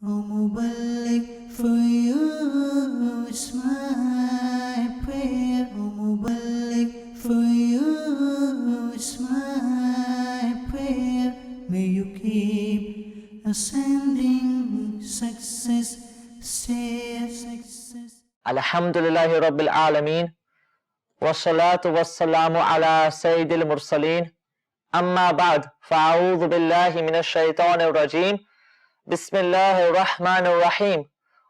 O Mubarak, for you is my prayer. O Mubarak, for you is my prayer. May you keep ascending success, success. Alhamdulillahi Rabbil Alameen. Wassalatu wassalamu ala Sayyidil Mursaleen. Amma ba'd. Fa'a'udhu billahi minash shaitanir rajim. Bismillahir Rahmanir Rahim.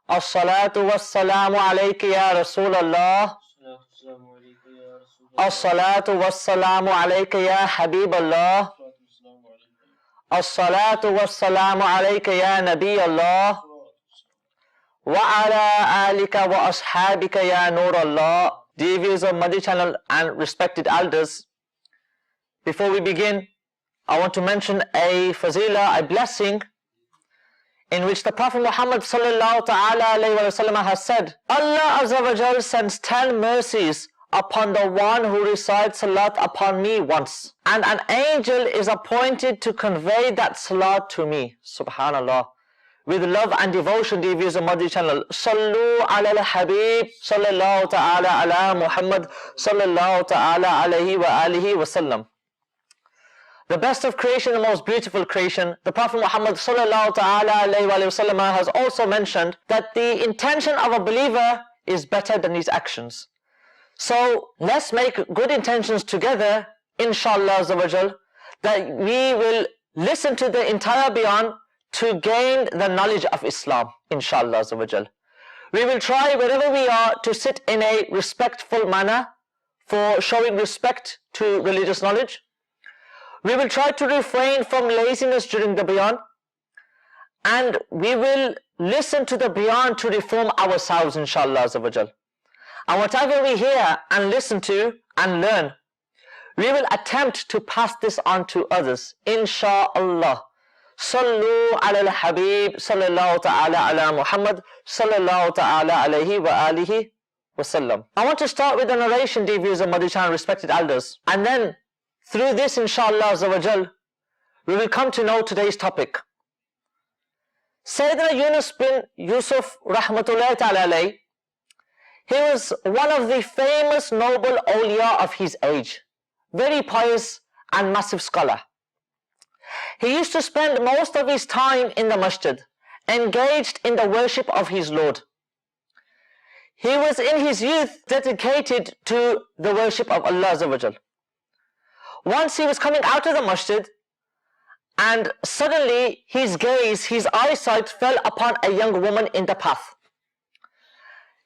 As-salatu wassalamu alayka ya Rasulallah. As-salatu wassalamu alayka ya Habiballah. As-salatu wassalamu alayka ya Nabiyallah. Wa ala alika wa ashabika ya Nurallah. Dear viewers of Madani Channel and respected elders, before we begin, I want to mention a fazila, a blessing, in which the Prophet Muhammad sallallahu ta'ala alayhi wa sallam has said, Allah Azza wa Jal sends 10 mercies upon the one who recites salat upon me once, and an angel is appointed to convey that salat to me. Subhanallah. With love and devotion, dear viewers of Madani Channel, Sallu ala al-Habib, sallallahu ta'ala ala Muhammad, sallallahu ta'ala alayhi wa alihi wa sallam. The best of creation, the most beautiful creation, the Prophet Muhammad sallallahu ta'ala alayhi wa sallam has also mentioned that the intention of a believer is better than his actions. So let's make good intentions together, inshallah azza wa jal, that we will listen to the entire Bayan to gain the knowledge of Islam, inshallah azza wa jal. We will try wherever we are to sit in a respectful manner for showing respect to religious knowledge. We will try to refrain from laziness during the Bayan, and we will listen to the Bayan to reform ourselves, inshallah azza wa jal. And whatever we hear and listen to and learn, we will attempt to pass this on to others, inshallah. Sallu ala al-Habib, sallallahu ta'ala ala Muhammad, sallallahu ta'ala alayhi wa alihi wa sallam. I want to start with a narration, dear viewers of Madani Channel, respected elders, and then through this, inshallah azza wa jal, we will come to know today's topic. Sayyidina Yunus bin Yusuf rahmatullahi ta'ala alayhi, he was one of the famous noble awliya of his age, very pious and massive scholar. He used to spend most of his time in the masjid, engaged in the worship of his Lord. He was in his youth dedicated to the worship of Allah azza wa jal. Once he was coming out of the masjid, and suddenly his gaze, his eyesight fell upon a young woman in the path.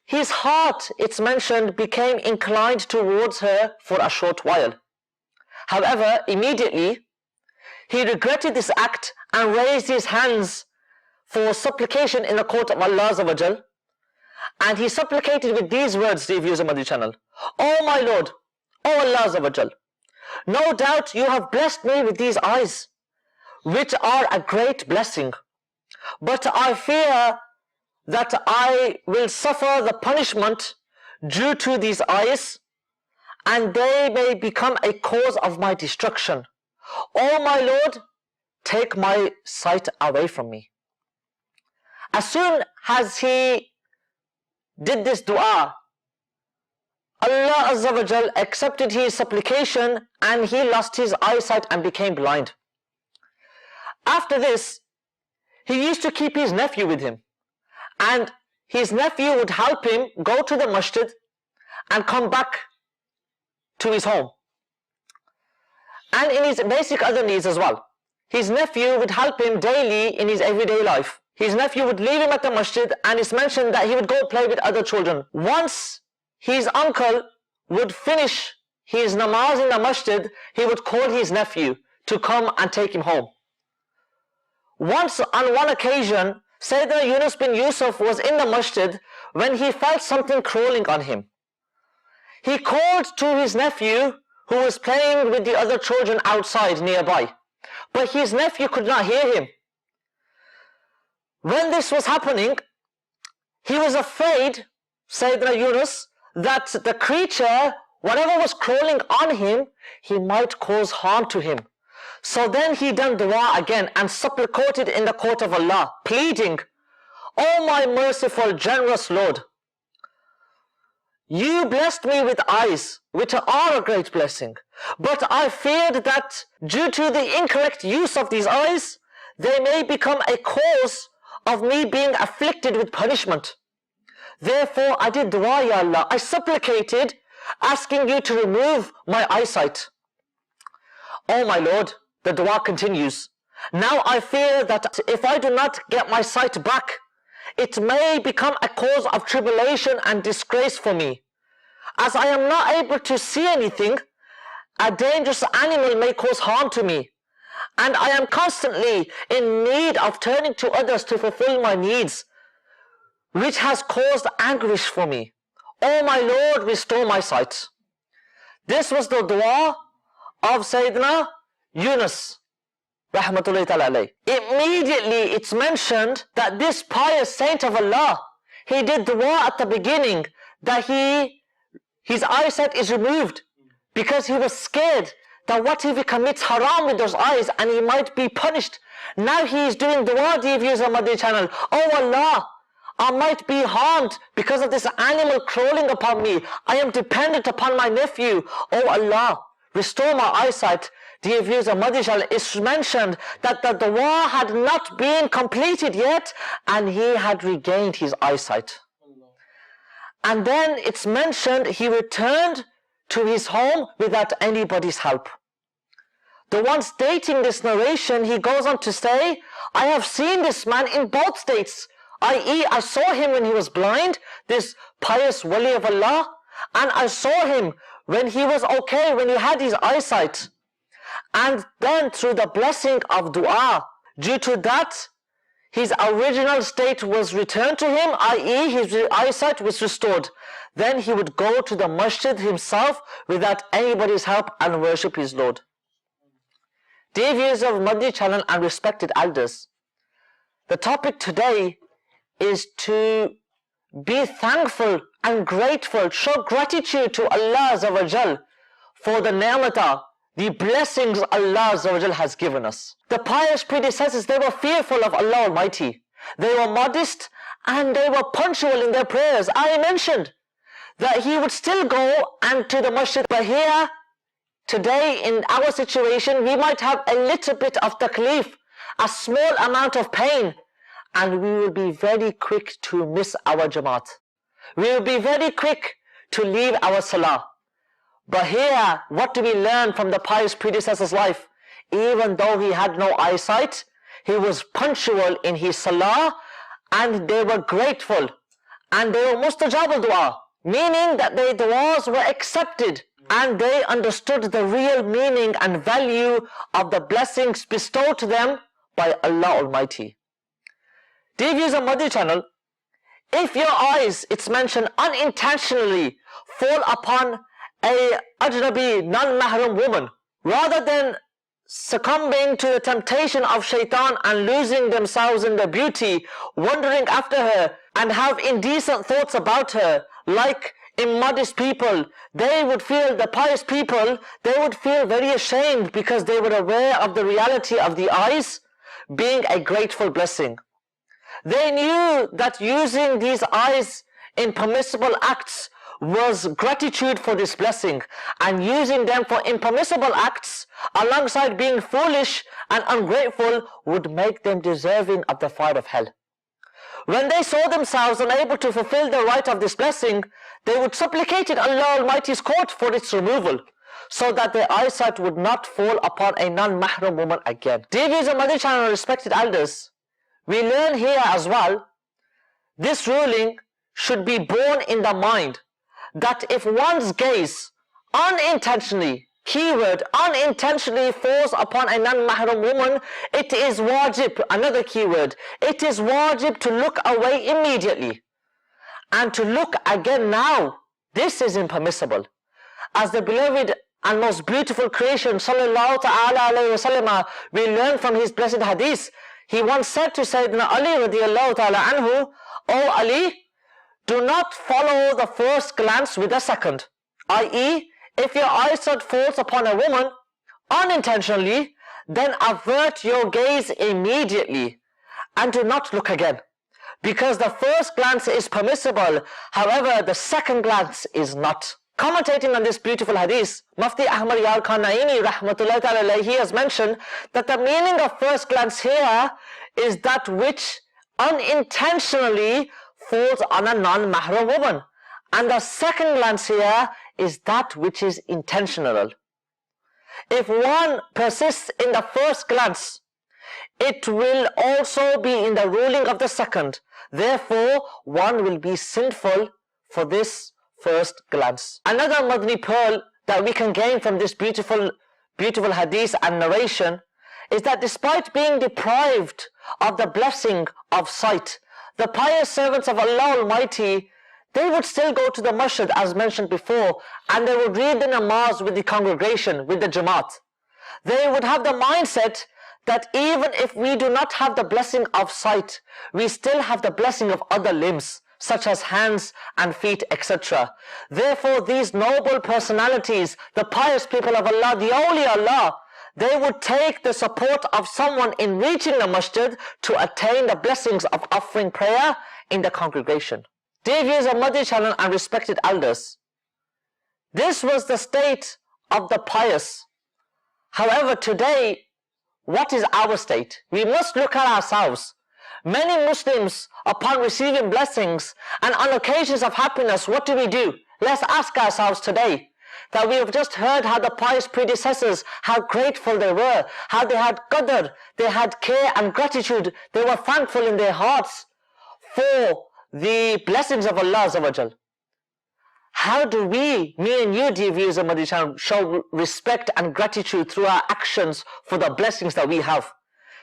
His heart, it's mentioned, became inclined towards her for a short while. However, immediately, he regretted this act and raised his hands for supplication in the court of Allah azza wa jal. And he supplicated with these words, dear viewers of Madani Channel. Oh my Lord, oh Allah azza wa jal, no doubt you have blessed me with these eyes, which are a great blessing. But I fear that I will suffer the punishment due to these eyes, and they may become a cause of my destruction. Oh my Lord, take my sight away from me. As soon as he did this dua, Allah azza wa jal accepted his supplication and he lost his eyesight and became blind. After this, he used to keep his nephew with him, and his nephew would help him go to the masjid and come back to his home, and in his basic other needs as well. His nephew would help him daily in his everyday life. His nephew would leave him at the masjid, and it's mentioned that he would go play with other children. Once his uncle would finish his namaz in the masjid, he would call his nephew to come and take him home. Once on one occasion, Sayyidina Yunus bin Yusuf was in the masjid when he felt something crawling on him. He called to his nephew, who was playing with the other children outside nearby, but his nephew could not hear him. When this was happening, he was afraid, Sayyidina Yunus, that the creature, whatever was crawling on him, he might cause harm to him. So then he done dua again and supplicated in the court of Allah, pleading, O my merciful, generous Lord, you blessed me with eyes, which are a great blessing. But I feared that due to the incorrect use of these eyes, they may become a cause of me being afflicted with punishment. Therefore I did dua, Ya Allah. I supplicated, asking you to remove my eyesight. O my Lord, the dua continues. Now I fear that if I do not get my sight back, it may become a cause of tribulation and disgrace for me. As I am not able to see anything, a dangerous animal may cause harm to me, and I am constantly in need of turning to others to fulfill my needs, which has caused anguish for me. O my Lord, restore my sight. This was the dua of Sayyidina Yunus, rahmatullahi ta'ala alayh. Immediately it's mentioned that this pious saint of Allah, he did dua at the beginning that his eyesight is removed because he was scared that what if he commits haram with those eyes and he might be punished. Now he is doing dua, dear viewers of Madani Channel. Oh Allah, I might be harmed because of this animal crawling upon me. I am dependent upon my nephew. Oh Allah, restore my eyesight. Dear viewers of Madani Channel, it's mentioned that the dua had not been completed yet and he had regained his eyesight. And then it's mentioned he returned to his home without anybody's help. The one stating this narration, he goes on to say, I have seen this man in both states, i.e. I saw him when he was blind, this pious wali of Allah, and I saw him when he was okay, when he had his eyesight. And then through the blessing of dua, due to that, his original state was returned to him, i.e. his eyesight was restored. Then he would go to the masjid himself without anybody's help and worship his Lord. Dear viewers of Madani Channel and respected elders, the topic today is to be thankful and grateful, show gratitude to Allah Azza wa Jal for the ni'matah, the blessings Allah Azza wa Jal has given us. The pious predecessors, they were fearful of Allah Almighty. They were modest and they were punctual in their prayers. I mentioned that he would still go and to the masjid. But here, today in our situation, we might have a little bit of taklif, a small amount of pain, and we will be very quick to miss our jamaat. We will be very quick to leave our salah. But here, what do we learn from the pious predecessor's life? Even though he had no eyesight, he was punctual in his salah, and they were grateful, and they were mustajab al-dua, meaning that their duas were accepted, and they understood the real meaning and value of the blessings bestowed to them by Allah Almighty. Dear viewers of Madani Channel, if your eyes, it's mentioned, unintentionally fall upon a ajnabi, non-mahram woman, rather than succumbing to the temptation of shaitan and losing themselves in their beauty, wandering after her and have indecent thoughts about her, like immodest people, they would feel, the pious people, they would feel very ashamed because they were aware of the reality of the eyes being a grateful blessing. They knew that using these eyes in permissible acts was gratitude for this blessing, and using them for impermissible acts alongside being foolish and ungrateful would make them deserving of the fire of hell. When they saw themselves unable to fulfill the right of this blessing, they would supplicate in Allah Almighty's court for its removal, so that their eyesight would not fall upon a non-mahram woman again. Dear viewers of Madani Channel and respected elders, we learn here as well, this ruling should be borne in the mind that if one's gaze unintentionally, keyword, unintentionally falls upon a non-mahram woman, it is wajib, another keyword, it is wajib to look away immediately. And to look again now, this is impermissible. As the beloved and most beautiful creation, sallallahu ta'ala alayhi wa sallam, we learn from his blessed hadith. He once said to Sayyidina Ali radiallahu ta'ala anhu, O Ali, do not follow the first glance with a second. I.e., if your eyesight falls upon a woman unintentionally, then avert your gaze immediately and do not look again. because the first glance is permissible, however the second glance is not. Commentating on this beautiful hadith, Mufti Ahmad Yar Khan Naini rahmatullahi ta'ala alayhi has mentioned that the meaning of first glance here is that which unintentionally falls on a non-mahram woman, and the second glance here is that which is intentional. If one persists in the first glance, it will also be in the ruling of the second. Therefore, one will be sinful for this first glance. Another Madani pearl that we can gain from this beautiful hadith and narration is that despite being deprived of the blessing of sight, the pious servants of Allah Almighty, they would still go to the masjid as mentioned before, and they would read the namaz with the congregation, with the jamaat. They would have the mindset that even if we do not have the blessing of sight, we still have the blessing of other limbs, such as hands and feet, etc. Therefore, these noble personalities, the pious people of Allah, the awliya Allah, they would take the support of someone in reaching the masjid to attain the blessings of offering prayer in the congregation. Dear viewers of Madani Channel and respected elders, this was the state of the pious. However, today, what is our state? We must look at ourselves. Many Muslims, upon receiving blessings and on occasions of happiness, what do? Let's ask ourselves today, that we have just heard how the pious predecessors, how grateful they were, how they had qadr, they had care and gratitude, they were thankful in their hearts for the blessings of Allah Azza wa Jal. How do we, me and you, dear viewers of Madani Channel, show respect and gratitude through our actions for the blessings that we have?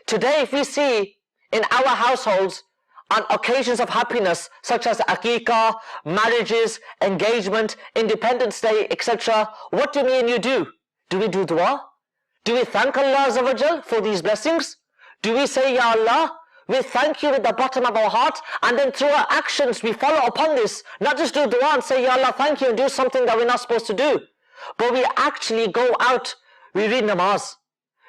Today, if we see in our households, on occasions of happiness, such as aqiqah, marriages, engagement, Independence Day, etc., what do me and you do? Do we do dua? Do we thank Allah Azza wa Jal for these blessings? Do we say, Ya Allah, we thank you with the bottom of our heart, and then through our actions we follow upon this, not just do dua and say, Ya Allah, thank you, and do something that we're not supposed to do, but we actually go out, we read namaz,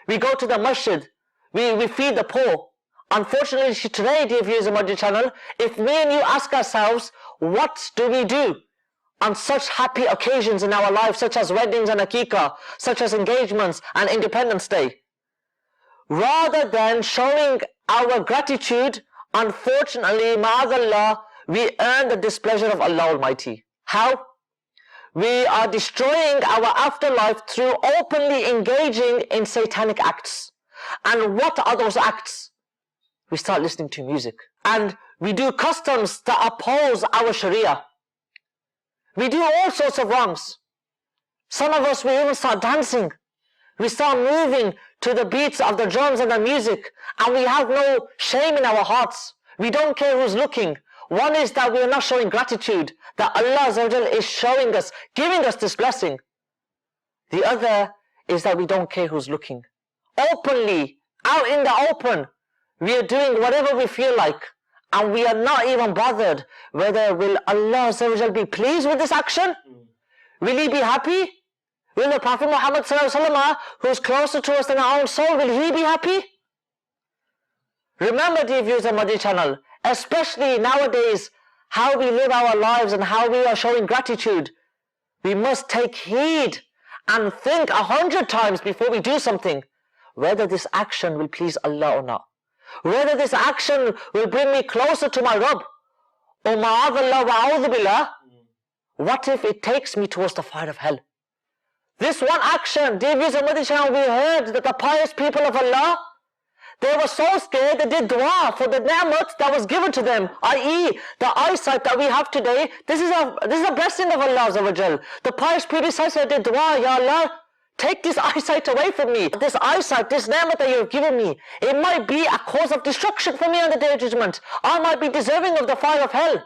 we go to the masjid, we feed the poor. Unfortunately today, dear viewers of Madani Channel, if me and you ask ourselves, what do we do on such happy occasions in our life, such as weddings and aqiqah, such as engagements and Independence Day? Rather than showing our gratitude, unfortunately, ma'azallah, we earn the displeasure of Allah Almighty. How? We are destroying our afterlife through openly engaging in satanic acts. And what are those acts? We start listening to music. And we do customs that oppose our Sharia. We do all sorts of wrongs. Some of us, we even start dancing. We start moving to the beats of the drums and the music, and we have no shame in our hearts. We don't care who's looking. One is that we are not showing gratitude, that Allah Azza wa Jal is showing us, giving us this blessing. The other is that we don't care who's looking. Openly, out in the open, we are doing whatever we feel like, and we are not even bothered whether will Allah Azza wa Jal be pleased with this action? Will He be happy? Will the Prophet Muhammad sallallahu alaihi wasallam, who is closer to us than our own soul, will he be happy? Remember, dear viewers of Madani Channel, especially nowadays, how we live our lives and how we are showing gratitude. We must take heed and think 100 times before we do something, whether this action will please Allah or not. Whether this action will bring me closer to my Rabb. Or ma'adallah wa a'udhu billah, what if it takes me towards the fire of hell? This one action, dear viewers of Madani Channel, we heard that the pious people of Allah, they were so scared they did dua for the ni'mat that was given to them, i.e. the eyesight that we have today. This is a blessing of Allah Azza wa Jal. The pious predecessor did dua, Ya Allah, take this eyesight away from me. This eyesight, this ni'mat that you have given me, it might be a cause of destruction for me on the Day of Judgment. I might be deserving of the fire of hell.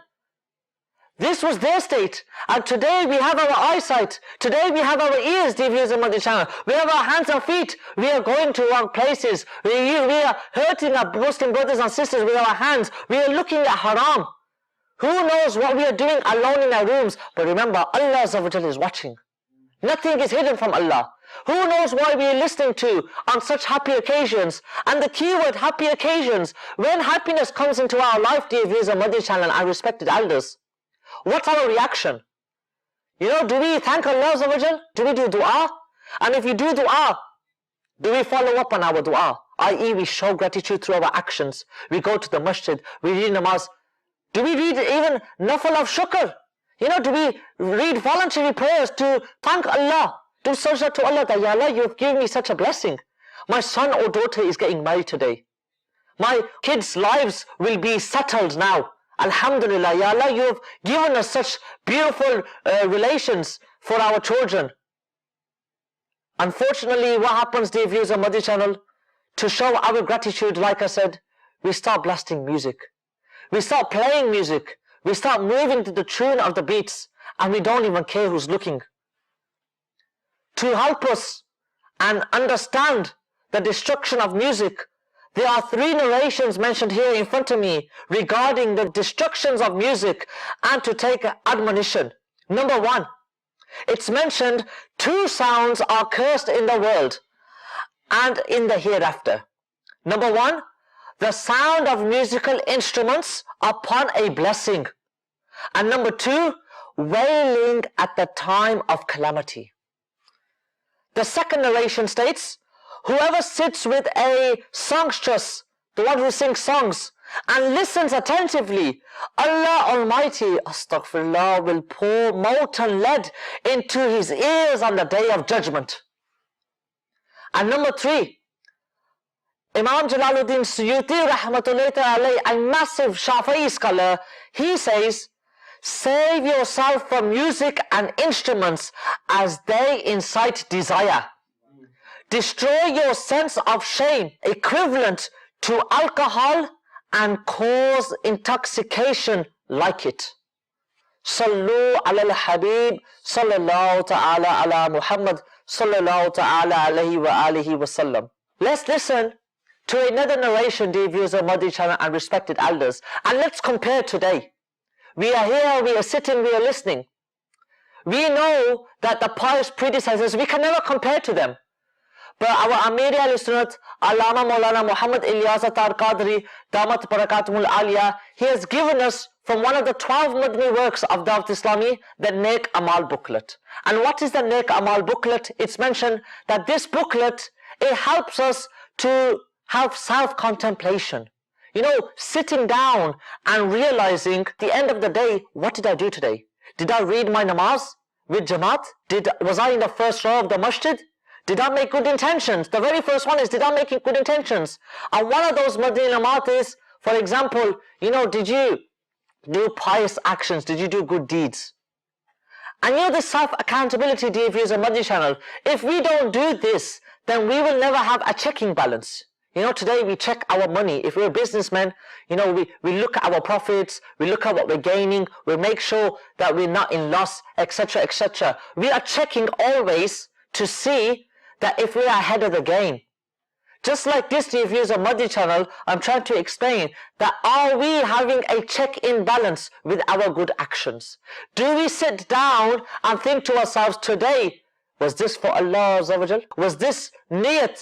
This was their state, and today we have our eyesight, today we have our ears, dear viewers of Madani Channel, we have our hands and feet, we are going to wrong places, we are hurting our Muslim brothers and sisters with our hands, we are looking at haram. Who knows what we are doing alone in our rooms, but remember, Allah Azza wa Jalla is watching. Nothing is hidden from Allah. Who knows what we're listening to on such happy occasions? And the keyword happy occasions. When happiness comes into our life, dear viewers of Madani Channel and respected elders, what's our reaction? You know, do we thank Allah Azza wa Jal? Do we do dua? And if we do dua, do we follow up on our dua? I.e., we show gratitude through our actions. We go to the masjid, we read namaz. Do we read even nafal of shukr? You know, do we read voluntary prayers to thank Allah? Do sajda to Allah that, Ya Allah, you have given me such a blessing. My son or daughter is getting married today. My kids' lives will be settled now. Alhamdulillah, Ya Allah, you have given us such beautiful relations for our children. Unfortunately, what happens, dear viewers of Madani Channel, to show our gratitude, like I said, we start blasting music. We start playing music. We start moving to the tune of the beats, and we don't even care who's looking. To help us and understand the destruction of music, there are 3 narrations mentioned here in front of me regarding the destructions of music and to take admonition. Number 1, it's mentioned 2 sounds are cursed in the world and in the hereafter. Number 1, the sound of musical instruments upon a blessing. And number 2, wailing at the time of calamity. The second narration states, whoever sits with a songstress, the one who sings songs, and listens attentively, Allah Almighty, astaghfirullah, will pour molten lead into his ears on the day of judgment. And number 3, Imam Jalaluddin Suyuti rahmatullahi alayhi, a massive Shafi'i scholar, he says, save yourself from music and instruments as they incite desire. Destroy your sense of shame, equivalent to alcohol, and cause intoxication like it. Sallu ala al-Habib, sallallahu ta'ala ala Muhammad, sallallahu ta'ala alayhi wa alihi wa sallam. Let's listen to another narration, dear viewers of Madani Channel and respected elders, and let's compare today. We are here, we are sitting, we are listening. We know that the pious predecessors, we can never compare to them. But our Amir al-Sunnat, Allama Maulana Muhammad Ilyas Attar Qadri, Damat Barakatumul Aliyah, he has given us from one of the 12 Madani works of Dawat Islami, the Nek Amal booklet. And what is the Nek Amal booklet? It's mentioned that this booklet, it helps us to have self-contemplation. You know, sitting down and realizing at the end of the day, what did I do today? Did I read my namaz with Jamaat? Was I in the first row of the masjid? Did I make good intentions? The very first one is, did I make good intentions? And one of those Madani namat is, for example, you know, did you do pious actions? Did you do good deeds? And you know, this self-accountability, dear viewers of Madani Channel, if we don't do this, then we will never have a checking balance. You know, today we check our money. If we're businessmen, you know, we look at our profits, we look at what we're gaining, we make sure that we're not in loss, etc., etc. We are checking always to see that if we are ahead of the game. Just like this, dear viewers of Madani Channel, I'm trying to explain that are we having a check-in balance with our good actions? Do we sit down and think to ourselves today, was this for Allah Azza wa Jal? Was this niyat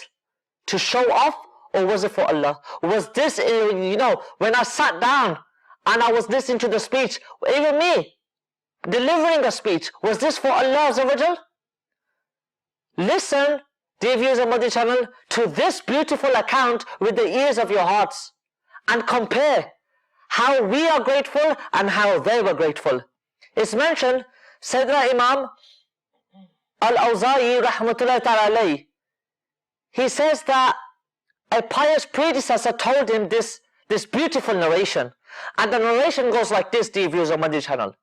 to show off, or was it for Allah? Was this, you know, when I sat down and I was listening to the speech, even me delivering a speech, was this for Allah Azza wa Jal? Listen, dear viewers of Madani Channel, to this beautiful account with the ears of your hearts and compare how we are grateful and how they were grateful. It's mentioned, Sayyidina Imam Al-Awza'i rahmatullahi ta'ala alayhi, he says that a pious predecessor told him this beautiful narration. And the narration goes like this, dear viewers of Madani Channel.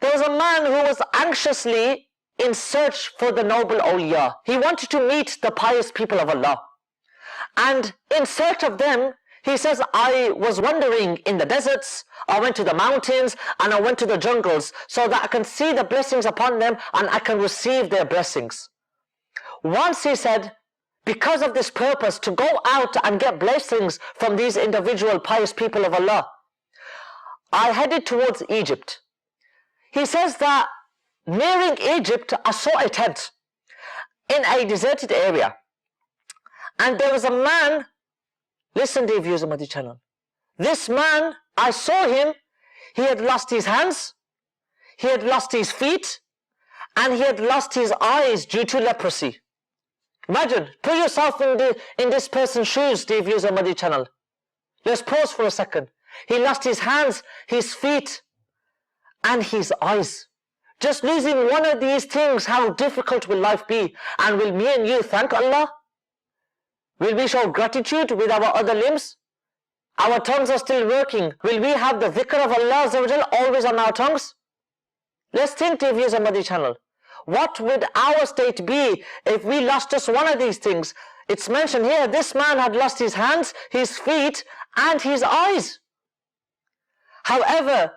There was a man who was anxiously in search for the noble awliya. He wanted to meet the pious people of Allah. And in search of them, he says, I was wandering in the deserts, I went to the mountains, and I went to the jungles, so that I can see the blessings upon them and I can receive their blessings. Once he said, because of this purpose, to go out and get blessings from these individual pious people of Allah, I headed towards Egypt. He says that nearing Egypt, I saw a tent. in a deserted area. And there was a man, listen dear viewers of Madani Channel. This man, I saw him, he had lost his hands, he had lost his feet, and he had lost his eyes due to leprosy. Imagine, put yourself in this person's shoes, dear viewers of Madani Channel. Let's pause for a second. He lost his hands, his feet, and his eyes. Just losing one of these things, how difficult will life be? And will me and you thank Allah? Will we show gratitude with our other limbs? Our tongues are still working. Will we have the dhikr of Allah always on our tongues? Let's think, dear viewers of Madani Channel. What would our state be if we lost just one of these things? It's mentioned here, this man had lost his hands, his feet, and his eyes. However,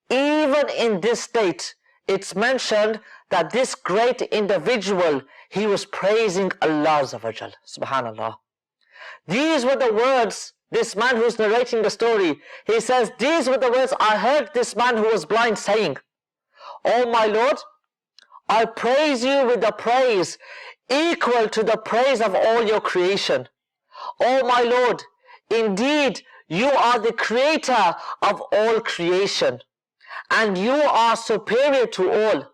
even in this state, it's mentioned that this great individual, he was praising Allah subhanallah. These were the words, this man who's narrating the story, he says, these were the words I heard this man who was blind saying, "Oh my Lord, I praise you with the praise equal to the praise of all your creation. Oh my Lord, indeed you are the creator of all creation, and you are superior to all.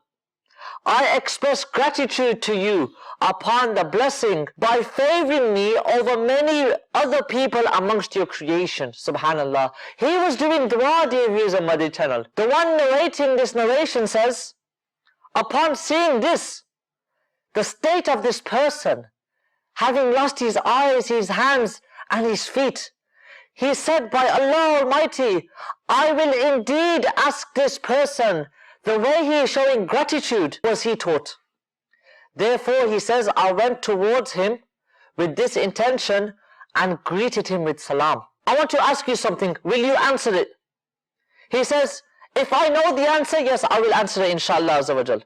I express gratitude to you upon the blessing by favoring me over many other people amongst your creation." Subhanallah. He was doing dua, dear viewers of Madani Channel. The one narrating this narration says, upon seeing this, the state of this person, having lost his eyes, his hands, and his feet, he said, by Allah Almighty, I will indeed ask this person the way he is showing gratitude was he taught. Therefore, he says, I went towards him with this intention and greeted him with salam. I want to ask you something. Will you answer it? He says, if I know the answer, yes, I will answer it, inshallah azawajal.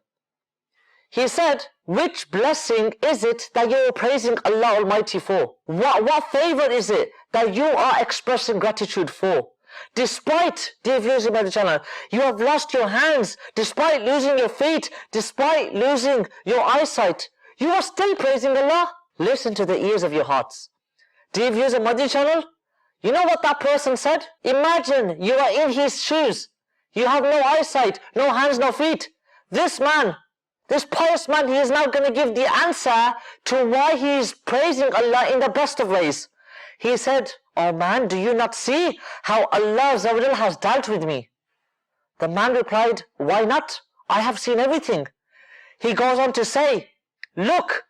He said, which blessing is it that you are praising Allah Almighty for? What favor is it that you are expressing gratitude for? Despite, dear viewers of Madani Channel, you have lost your hands, despite losing your feet, despite losing your eyesight, you are still praising Allah. Listen to the ears of your hearts. Dear viewers of Madani Channel, you know what that person said? Imagine you are in his shoes. You have no eyesight, no hands, no feet. This man, this pious man, he is now going to give the answer to why he is praising Allah in the best of ways. He said, oh man, do you not see how Allah has dealt with me? The man replied, why not? I have seen everything. He goes on to say, look,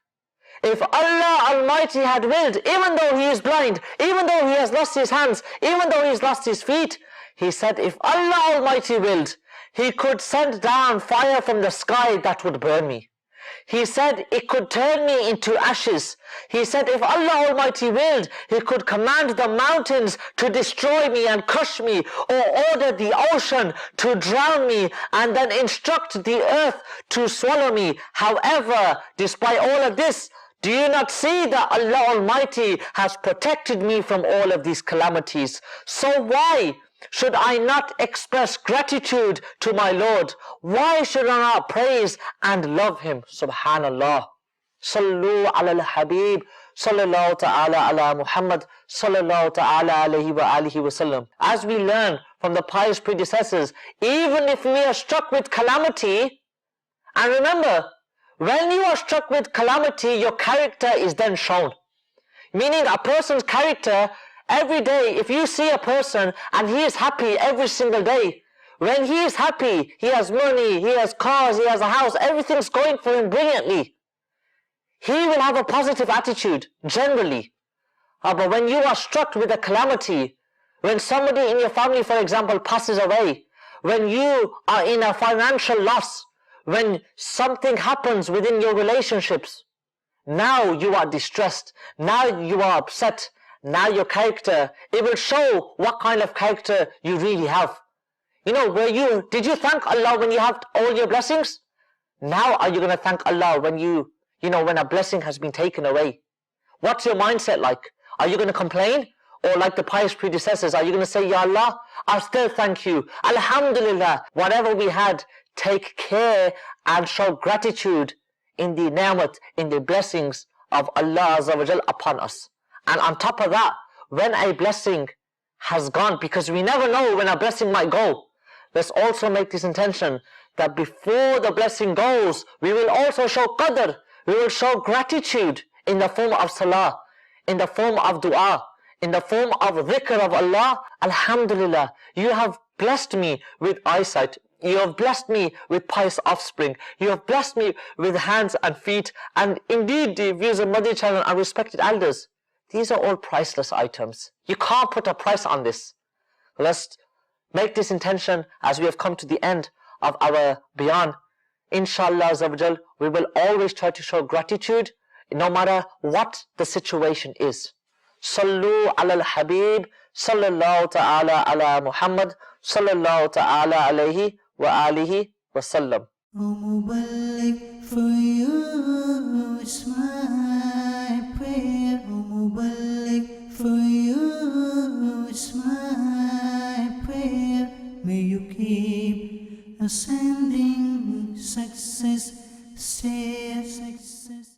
if Allah Almighty had willed, even though he is blind, even though he has lost his hands, even though he has lost his feet, he said, if Allah Almighty willed, he could send down fire from the sky that would burn me. He said, it could turn me into ashes. He said, if Allah Almighty willed, he could command the mountains to destroy me and crush me, or order the ocean to drown me, and then instruct the earth to swallow me. However, despite all of this, do you not see that Allah Almighty has protected me from all of these calamities? So why should I not express gratitude to my Lord? Why should I not praise and love him? Subhanallah. Sallu ala al-Habib, sallallahu ta'ala ala Muhammad, sallallahu ta'ala alayhi wa alihi wa sallam. As we learn from the pious predecessors, even if we are struck with calamity, and remember, when you are struck with calamity, your character is then shown. Meaning a person's character, every day, if you see a person and he is happy every single day, when he is happy, he has money, he has cars, he has a house, everything's going for him brilliantly, he will have a positive attitude, generally. But when you are struck with a calamity, when somebody in your family, for example, passes away, when you are in a financial loss, when something happens within your relationships, now you are distressed, now you are upset, now your character, it will show what kind of character you really have. You know, did you thank Allah when you have all your blessings? Now are you going to thank Allah when when a blessing has been taken away? What's your mindset like? Are you going to complain? Or like the pious predecessors, are you going to say, Ya Allah, I still thank you. Alhamdulillah, whatever we had, take care and show gratitude in the ni'mat, in the blessings of Allah Azza wa Jal upon us. And on top of that, when a blessing has gone, because we never know when a blessing might go, let's also make this intention that before the blessing goes, we will also show qadr, we will show gratitude in the form of salah, in the form of dua, in the form of dhikr of Allah. Alhamdulillah, you have blessed me with eyesight, you have blessed me with pious offspring, you have blessed me with hands and feet, and indeed the views of Madani Channel and respected elders, these are all priceless items. You can't put a price on this. Let's make this intention as we have come to the end of our Bayan. Inshallah Azza wa Jal, we will always try to show gratitude no matter what the situation is. Sallu ala al-Habib, sallallahu ta'ala ala Muhammad, sallallahu ta'ala alayhi wa alihi wa sallam. O Muballigh, for you is my prayer. O Muballigh, for you is my prayer. May you keep ascending success, stay success.